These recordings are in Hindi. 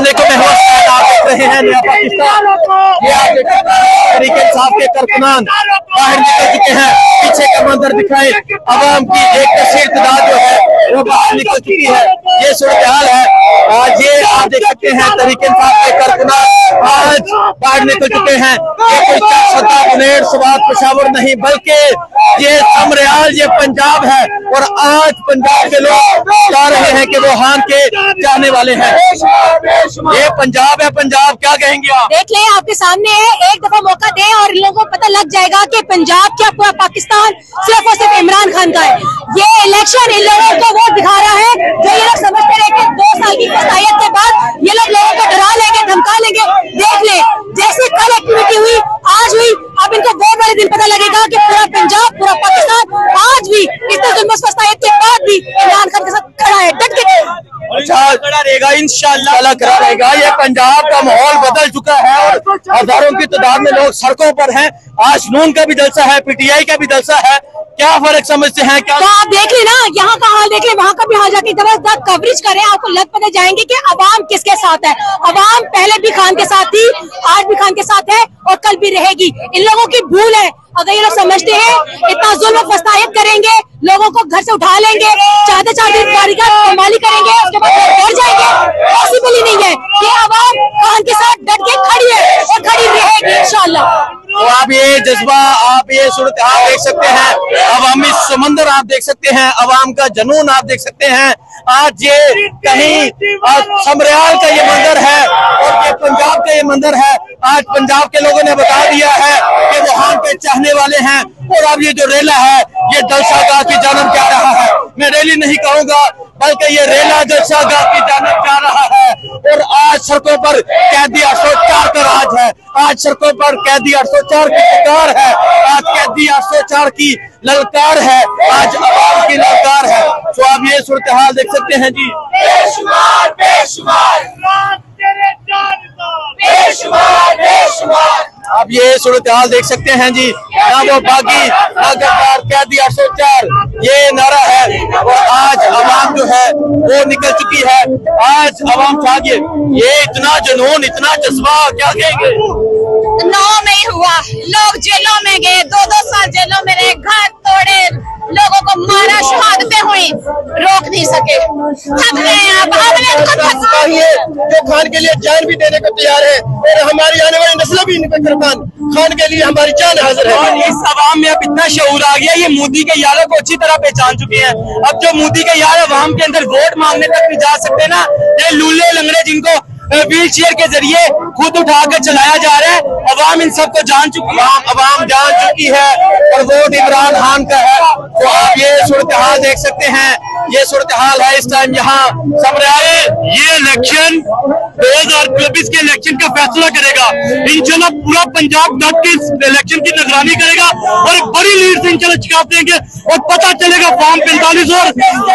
जाने को महसूस आप देख रहे हैं नया पाकिस्तान। ये आप तरीके इंसाफ के कारकुनान बाहर निकल चुके हैं। पीछे का मंजर दिखाए, अवाम की एक कसीर तादाद जो है वो बाहर निकल चुकी है। ये सूरत हाल है। आज ये आप देख सकते हैं तरीके इंसाफ के कारकुनान आज बाहर निकल चुके हैं। ये कोई सत्ता बुनेर सवात पेशावर नहीं, बल्कि ये समरियाल ये पंजाब है। और आज पंजाब के लोग चाह रहे हैं कि वो हान के चाहने वाले हैं। ये पंजाब है, पंजाब क्या कहेंगे आप? देख लें, आपके सामने है, एक दफा मौका दें और लोगों को पता लग जाएगा कि पंजाब क्या पूरा पाकिस्तान सिर्फ और सिर्फ इमरान खान का है। ये इलेक्शन इन लोगों को वो दिखा रहा है जो ये लोग समझते रहे कि 2 साल की फसायत के बाद ये लोग लोगों को डरा लेंगे, धमका लेंगे। देख ले, जैसे कल एक्टिविटी हुई आज हुई, अब इनको बहुत बड़े दिन पता लगेगा कि पूरा पंजाब पूरा पाकिस्तान आज भी इतने जुल्म फसायत के बाद भी इमरान खान के साथ खड़ा है, डट के खड़ा रहेगा, इंशाअल्लाह खड़ा रहेगा। ये पंजाब का माहौल बदल चुका है और हजारों की तादाद में लोग सड़कों पर हैं। आज नून का भी जलसा है, पीटीआई का भी जलसा है। क्या फर्क समझते हैं? क्या तो आप देख ले ना, यहाँ का हाल देख ले, वहाँ का भी हाल जाके जबरदस्त कवरेज करें, आपको लग पता जाएंगे कि अवाम किसके साथ है। अवाम पहले भी खान के साथ थी, आज भी खान के साथ है और कल भी रहेगी। इन लोगों की भूल है। अगर ये लोग समझते हैं इतना जुल्म फसायत करेंगे, लोगों को घर से उठा लेंगे, चाहते चाहते कमाली करेंगे, उसके बाद घर जाएंगे, पॉसिबल ही नहीं है। ये अवाम खान के साथ डट के खड़ी है और खड़ी रहेगी इंशाअल्लाह। तो आप ये जज्बा, आप ये सूरत हाल देख सकते हैं, अवामी समंदर आप देख सकते हैं, अवाम का जुनून आप देख सकते हैं। आज ये कहीं समरियाल का ये मंजर है और ये पंजाब का ये मंजर है। आज पंजाब के लोगों ने बता दिया है कि वो हान पे चाहने वाले हैं। और अब ये जो रेला है ये जलसागाह की जानब जा रहा है। मैं रैली नहीं कहूंगा बल्कि ये रेला जलसागाह की जानब जा रहा है। और आज सड़कों पर कैदी 804 का राज है। आज सड़कों पर कैदी 804 की पुकार है। आज कैदी 804 की ललकार है। आज अवाम की ललकार है। तो आप ये सूरत हाल देख सकते हैं जी। बेशुमार बेशुमार बेशुमार बेशुमार आप ये सूरत हाल देख सकते हैं जी। ना वो बागी ना गद्दार, कैदी 804 ये नारा है। और आज अवाम जो है वो निकल चुकी है। आज अवाम चाहिए ये इतना जुनून, इतना जज्बा, क्या कहेंगे? 9 में ही हुआ, लोग जेलों में गए, 2-2 साल जेलों में रहे, घर तोड़े, लोगों को मारा, शहादतें हुई, रोक नहीं सके। थक गए हैं अब, जो खान के लिए जान भी देने को तैयार है और हमारी आने वाली नस्ल भी खान के लिए हमारी जान हाजिर है। और इस अवाम में अब इतना शऊर आ गया, ये मोदी के यारों को अच्छी तरह पहचान चुके हैं। अब जो मोदी के यार अवाम के अंदर वोट मांगने तक नहीं जा सकते ना, ये लूले लंगड़े जिनको व्हील चेयर के जरिए खुद उठाकर चलाया जा रहा है, अवाम इन सबको जान चुकी है। अवाम जान चुकी है और वोट इमरान खान का है। तो आप ये सूरत हाल देख सकते हैं, ये सूरत हाल है इस टाइम यहाँ समरियाल। ये इलेक्शन 2024 के इलेक्शन का फैसला करेगा। इंशाल्लाह पूरा पंजाब डट के इलेक्शन की निगरानी करेगा और बड़ी लीड से इंशाल्लाह जिता देंगे और पता चलेगा फॉर्म 45 और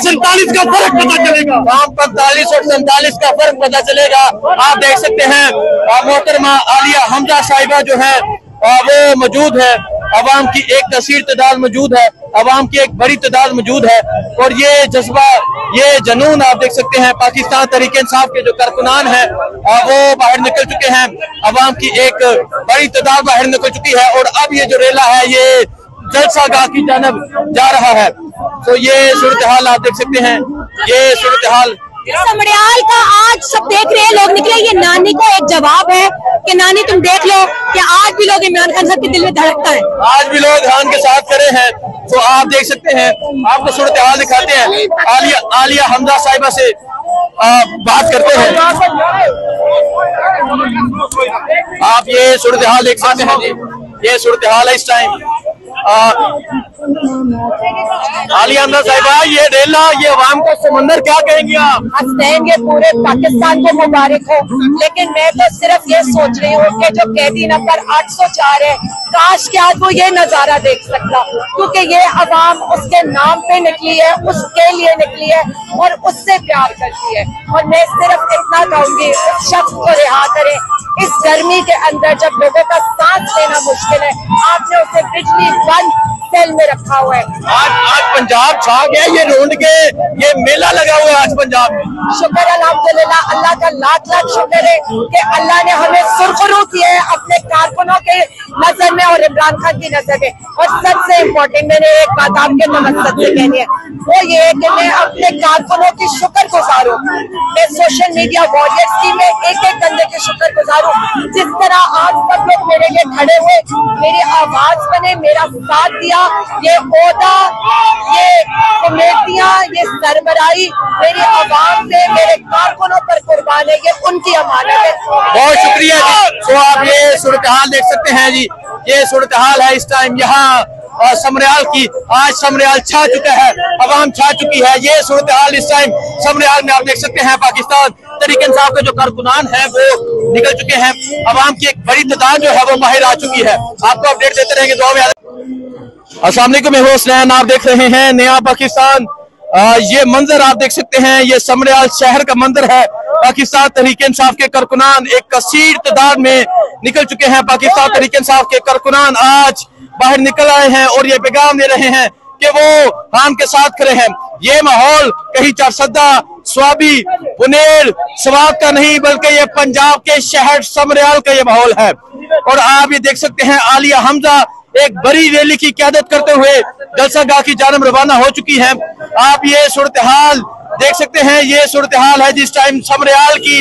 47 का फर्क पता चलेगा। फॉर्म 45 और 47 का फर्क पता चलेगा। आप देख सकते हैं मोहतरमा आलिया हमजा साहिबा जो है वो मौजूद है। अवाम की एक कसीर तादाद मौजूद है, अवाम की एक बड़ी तादाद मौजूद है। और ये जज्बा, ये जुनून आप देख सकते हैं। पाकिस्तान तहरीक इंसाफ के जो कारकुनान है वो बाहर निकल चुके हैं। अवाम की एक बड़ी तादाद बाहर निकल चुकी है। और अब ये जो रेला है ये जलसागाह की जानब जा रहा है। तो ये सूरत हाल आप देख सकते हैं, ये सूरत हाल समरियाल का आज सब देख रहे हैं, लोग निकले। ये नानी को एक जवाब है कि नानी तुम देख लो कि आज भी लोग इमरान खान साहब के दिल में धड़कता है, आज भी लोग खान के साथ खड़े हैं। तो आप देख सकते हैं, आपको सूरत हाल दिखाते हैं। आलिया हमजा साहिबा से बात करते हैं। आप ये सूरत हाल देख सकते हैं जी, ये सूरत हाल है इस टाइम। आलिया हमजा साहिबा, ये रेला, ये अवाम का समंदर, क्या कहेंगे आप? हसनैन, ये पूरे पाकिस्तान को मुबारक हो। लेकिन मैं तो सिर्फ ये सोच रही हूँ कि जो कैदी नंबर 804 है, काश कि आज वो ये नजारा देख सकता, क्योंकि ये अवाम उसके नाम पे निकली है, उसके लिए निकली है और उससे प्यार करती है। और मैं सिर्फ इतना कहूंगी, उस शख्स को रिहा करें इस गर्मी के अंदर जब लोगों का सांस लेना मुश्किल है, आपने उसे बिजली बंद सेल में रखा हुआ है। आज पंजाब छा गया, ये ढूंढ के ये मेला लगा हुआ है आज पंजाब में। शुक्र अल्हम्दुलिल्लाह, अल्लाह का लाख लाख शुक्र है कि अल्लाह ने हमें सुरखरू किए है अपने कारकुनों के नजर में और इमरान खान की नजर में। और सबसे इम्पोर्टेंट मैंने एक बात आपके नमस्ते से कहनी है, वो ये है कि मैं अपने कारकुनों की शुक्रगुजार हूँ। मैं सोशल मीडिया वॉरियर्स की मैं एक एक बंदे की शुक्रगुजार हूँ। जिस तरह आज सब लोग मेरे लिए खड़े हुए, मेरी आवाज बने, मेरा साथ दिया, ये ओहदा, ये कमेटियां, ये सरबराही मेरी आवाम से, मेरे कारकुनों पर कुर्बान है, ये उनकी अमानत है। बहुत शुक्रिया जी। तो आप ये सूरत हाल देख सकते हैं जी, ये सूरत हाल है इस टाइम यहाँ समरियाल की। आज समरियाल छा चुका है, अवाम छा चुकी है। ये सूरत हाल इस टाइम समरियाल में आप देख सकते हैं। पाकिस्तान तहरीक इंसाफ के जो कारकुनान है वो निकल चुके हैं, अवाम की एक बड़ी तादाद जो है वो बाहर आ चुकी है। आपको अपडेट देते रहेंगे, दुआ में। अस्सलाम वालेकुम, मैं हुसैन, आप देख रहे हैं नया पाकिस्तान। ये मंजर आप देख सकते हैं, ये समरियाल शहर का मंजर है। पाकिस्तान तहरीक इंसाफ के कारकुनान एक कसीर तादाद में निकल चुके हैं। पाकिस्तान तहरीक इंसाफ के कारकुनान आज बाहर निकल आए हैं और ये पैगाम दे रहे हैं कि वो खान के साथ खड़े हैं। ये माहौल कहीं चारसदा, स्वाबी, पुनेर, स्वात का नहीं, बल्कि ये पंजाब के शहर समरियाल का ये माहौल है। और आप ये देख सकते हैं, आलिया हमजा एक बड़ी रैली की क़यादत करते हुए जलसागाह की जानब रवाना हो चुकी है। आप ये सूरत हाल देख सकते हैं, ये सूरत हाल है जिस टाइम समरियाल की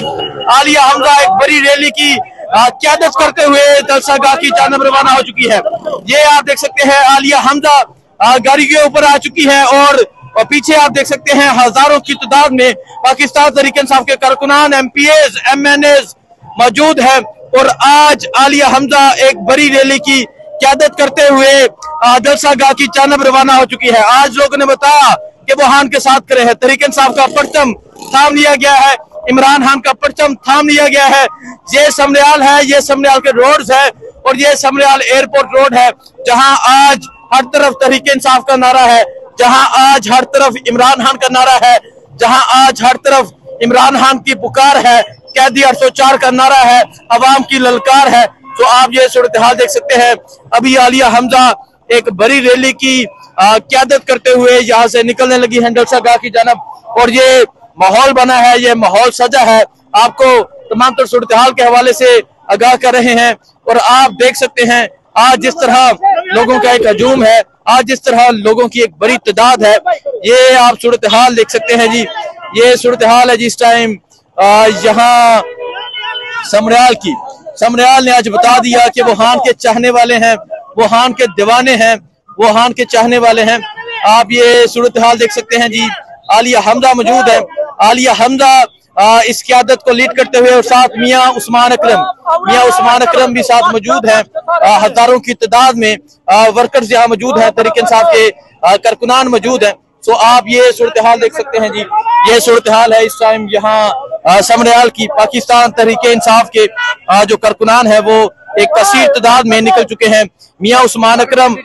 आलिया हमजा एक बड़ी रैली की क़यादत करते हुए जलसागाह की जानब रवाना हो चुकी है। ये आप देख सकते हैं, आलिया हमजा गाड़ी के ऊपर आ चुकी है और पीछे आप देख सकते हैं हजारों की तादाद में पाकिस्तान तहरीक इंसाफ के कारकुनान, MPAs, MNAs मौजूद है। और आज आलिया हमजा एक बड़ी रैली की क़यादत करते हुए जलसागाह की जानब रवाना हो चुकी है। आज लोगों ने बताया कि वो खान के साथ खड़े हैं, तहरीक इंसाफ का परचम थाम लिया गया है, इमरान खान का परचम थाम लिया गया है। ये समरियाल है, ये समरियाल के रोड्स है और ये समरियाल एयरपोर्ट रोड है, जहां आज हर तरफ तहरीक इंसाफ का नारा है, जहां आज हर तरफ इमरान खान का नारा है, जहां आज हर तरफ इमरान खान की पुकार है, कैदी 804 का नारा है, अवाम की ललकार है। तो आप ये सूरत हाल देख सकते हैं। अभी आलिया हमजा एक बड़ी रैली की क़यादत करते हुए यहाँ से निकलने लगी है जलसागाह की जानब और ये माहौल बना है, ये माहौल सजा है। आपको तमाम तर सूरत हाल के हवाले से आगाह कर रहे हैं और आप देख सकते हैं आज जिस तरह लोगों का एक हजूम है, आज जिस तरह लोगों की एक बड़ी तादाद है, ये आप सूरत हाल देख सकते हैं जी। ये सूरत हाल है जिस टाइम यहाँ समरियाल की। समरियाल ने आज बता दिया कि वो खान के चाहने वाले हैं, वो खान के दीवाने हैं, वो खान के चाहने वाले हैं। आप ये सूरत हाल देख सकते हैं जी। आलिया हमजा मौजूद है, आलिया हमजा इस क़यादत को लीड करते हुए और साथ मियां उस्मान अकरम भी साथ मौजूद हैं। हजारों की तादाद में वर्कर्स यहाँ मौजूद हैं, तहरीक इंसाफ के कारकुनान मौजूद हैं। तो आप ये सूरत हाल देख सकते हैं जी। ये सूरत हाल है इस टाइम यहाँ समरियाल की। पाकिस्तान तहरीक इंसाफ के जो कारकुनान है वो एक कसीर तादाद में निकल चुके हैं। मियां उस्मान अकरम,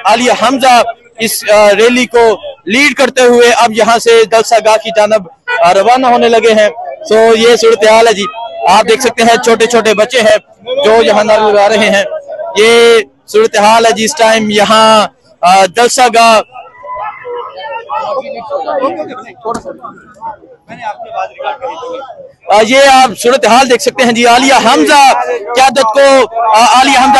आलिया हमजा इस रैली को लीड करते हुए अब यहाँ से जलसागाह की जानब रवाना होने लगे हैं। तो ये सूरत हाल है जी। आप देख सकते हैं छोटे छोटे बच्चे हैं जो यहाँ नारे लगा रहे हैं। ये सूरत हाल है जी इस टाइम यहाँ जलसागाह। ये आप सूरत हाल देख सकते हैं जी। आलिया हमजा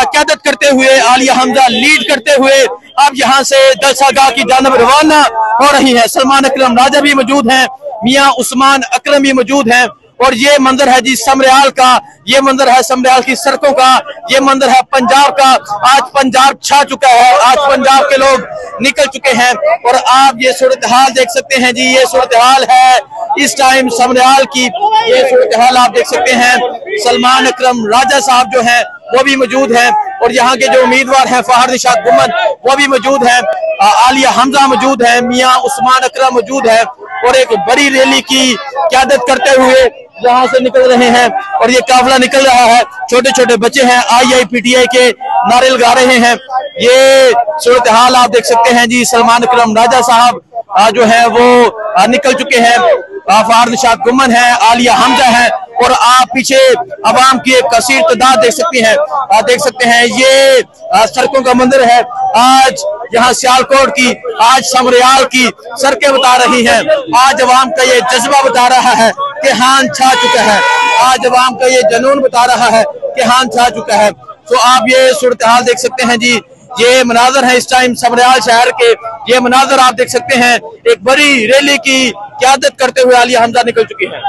क़यादत करते हुए, आलिया हमजा लीड करते हुए अब यहाँ से जलसागाह की जानब रवाना हो रही है। सलमान अकरम राजा भी मौजूद हैं, मियां उस्मान अकरम भी मौजूद हैं। और ये मंजर है जी समरियाल का, ये मंजर है समरियाल की सड़कों का, ये मंजर है पंजाब का। आज पंजाब छा चुका है, आज पंजाब के लोग निकल चुके हैं। और आप ये सूरत हाल देख सकते हैं जी। ये सूरत हाल है इस टाइम समरियाल की। ये सूरत हाल आप देख सकते हैं। सलमान अकरम राजा साहब जो हैं वो भी मौजूद हैं और यहाँ के जो उम्मीदवार हैं फहद निशात गुमन वो भी मौजूद हैं। आलिया हमजा मौजूद है, मियां उस्मान अकरम मौजूद है और एक बड़ी रैली की क़यादत करते हुए यहाँ से निकल रहे हैं। और ये काफिला निकल रहा है, छोटे छोटे बच्चे हैं IIPTI के नारे लगा रहे हैं। ये सूरत हाल आप देख सकते हैं जी। सलमान अकरम राजा साहब जो है वो निकल चुके हैं, फहद निशात गुमन है, आलिया हमजा है और आप पीछे अवाम की एक कसीर तादाद देख सकती हैं। देख सकते हैं ये सड़कों का मंदिर है। आज यहाँ सियालकोट की, आज समरियाल की सड़कें बता रही हैं। आज अवाम का ये जज्बा बता रहा है कि हान छा चुका है। आज अवाम का ये जुनून बता रहा है कि हान छा चुका है। तो आप ये सूरत हाल देख सकते हैं जी। ये मनाजर है इस टाइम समरियाल शहर के। ये मनाजर आप देख सकते हैं। एक बड़ी रैली की क़यादत करते हुए आलिया हमजा निकल चुकी है।